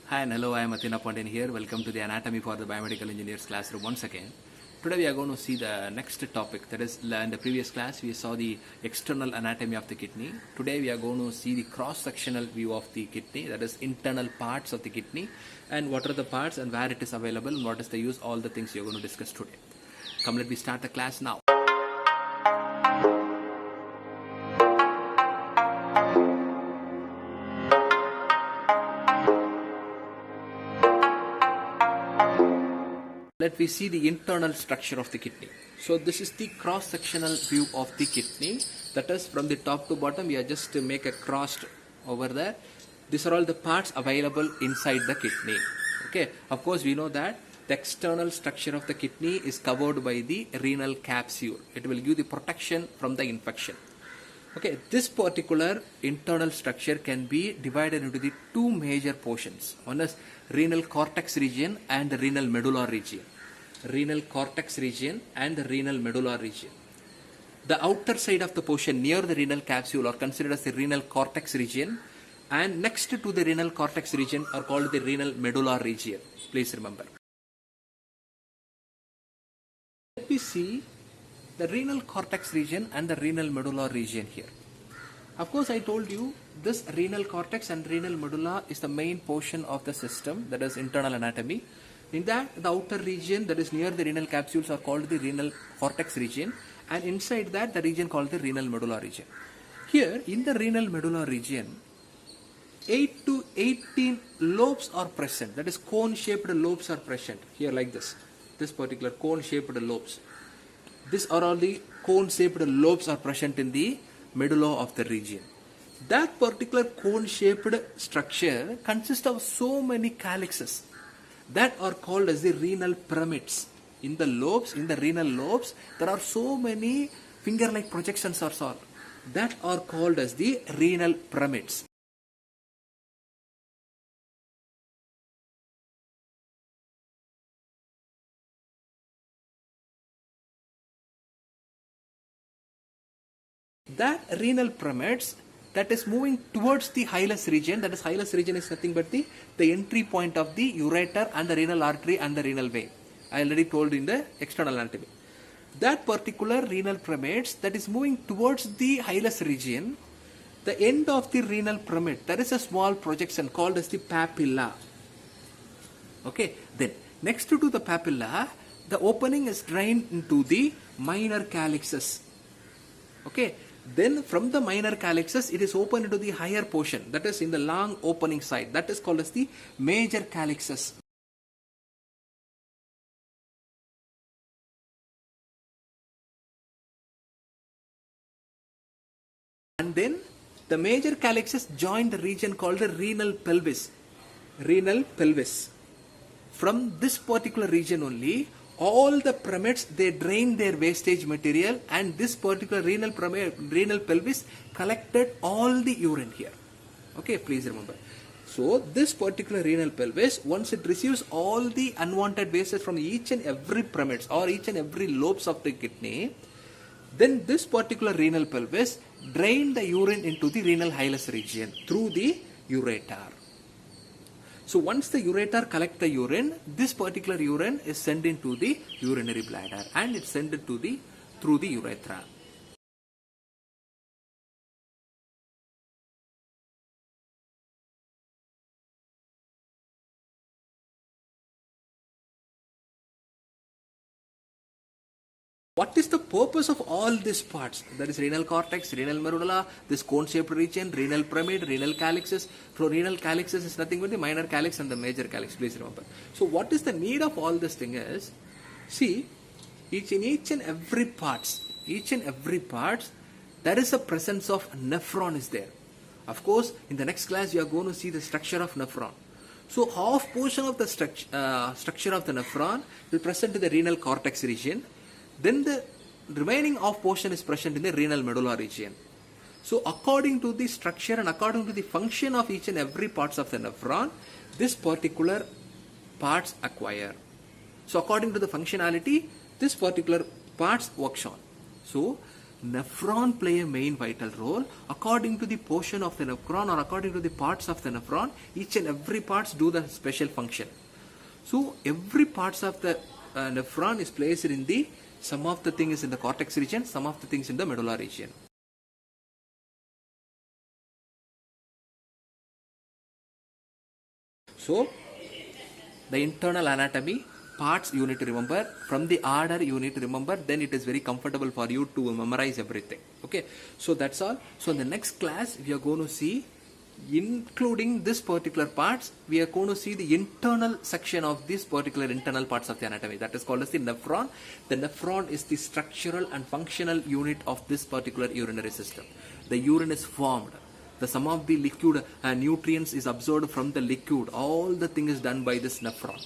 Hi and hello, I am Athena Pontin here. Welcome to the Anatomy for the Biomedical Engineers classroom once again. Today we are going to see the next topic. That is, in the previous class we saw the external anatomy of the kidney. Today we are going to see the cross-sectional view of the kidney, that is internal parts of the kidney, and what are the parts and where it is available and what is the use, all the things we are going to discuss today. Come, let me start the class now. Let me see the internal structure of the kidney. So this is the cross-sectional view of the kidney. That is, from the top to bottom, we are just to make a cross over there. These are all the parts available inside the kidney. Okay. Of course, we know that the external structure of the kidney is covered by the renal capsule. It will give the protection from the infection. Okay, this particular internal structure can be divided into the two major portions. One is renal cortex region and the renal medulla region. Renal cortex region and the renal medulla region. The outer side of the portion near the renal capsule are considered as the renal cortex region, and next to the renal cortex region are called the renal medulla region. Please remember. Let me see the renal cortex region and the renal medulla region here. Of course, I told you this renal cortex and renal medulla is the main portion of the system, that is internal anatomy. In that, the outer region that is near the renal capsules are called the renal cortex region, and inside that the region called the renal medulla region. Here in the renal medulla region, 8 to 18 lobes are present, that is cone-shaped lobes are present here like this particular cone-shaped lobes. These are all the cone-shaped lobes are present in the medulla of the region. That particular cone-shaped structure consists of so many calyxes that are called as the renal pyramids. In the lobes, in the renal lobes, there are so many finger-like projections or so that are called as the renal pyramids. That renal pyramids that is moving towards the hilus region, that is hilus region is nothing but the entry point of the ureter and the renal artery and the renal vein. I already told in the external anatomy. That particular renal pyramids that is moving towards the hilus region, the end of the renal pyramid, there is a small projection called as the papilla. Okay, then next to the papilla, the opening is drained into the minor calyxes. Okay. Then from the minor calyxes, it is open into the higher portion, that is in the long opening side, that is called as the major calyxes. And then the major calyxes join the region called the renal pelvis. Renal pelvis. From this particular region only, all the pyramids, they drain their wastage material, and this particular renal pelvis collected all the urine here. Okay, please remember. So this particular renal pelvis, once it receives all the unwanted wastes from each and every pyramids or each and every lobes of the kidney, then this particular renal pelvis drain the urine into the renal hilus region through the ureter. So once the ureter collect the urine, this particular urine is sent into the urinary bladder and it's sent to the through the urethra. What is the purpose of all these parts? That is renal cortex, renal medulla, this cone-shaped region, renal pyramid, renal calyxes. So renal calyxes is nothing but the minor calyx and the major calyx, please remember. So what is the need of all this thing is, see, each and every parts, there is a presence of nephron is there. Of course, in the next class, you are going to see the structure of nephron. So half portion of the structure of the nephron will present in the renal cortex region. Then the remaining half portion is present in the renal medulla region. So according to the structure and according to the function of each and every parts of the nephron, this particular parts acquire. So according to the functionality, this particular parts works on. So nephron play a main vital role. According to the portion of the nephron or according to the parts of the nephron, each and every parts do the special function. So every parts of the nephron is placed in the, some of the things in the cortex region, some of the things in the medulla region. So the internal anatomy parts you need to remember, from the order you need to remember, then it is very comfortable for you to memorize everything. Okay, so that's all. So in the next class we are going to see, including this particular parts, we are going to see the internal section of this particular internal parts of the anatomy, that is called as the nephron. The nephron is the structural and functional unit of this particular urinary system. The urine is formed, the sum of the liquid and nutrients is absorbed from the liquid, all the thing is done by this nephron.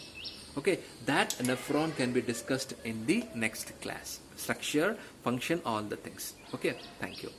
Okay, that nephron can be discussed in the next class. Structure, function, all the things. Okay, thank you.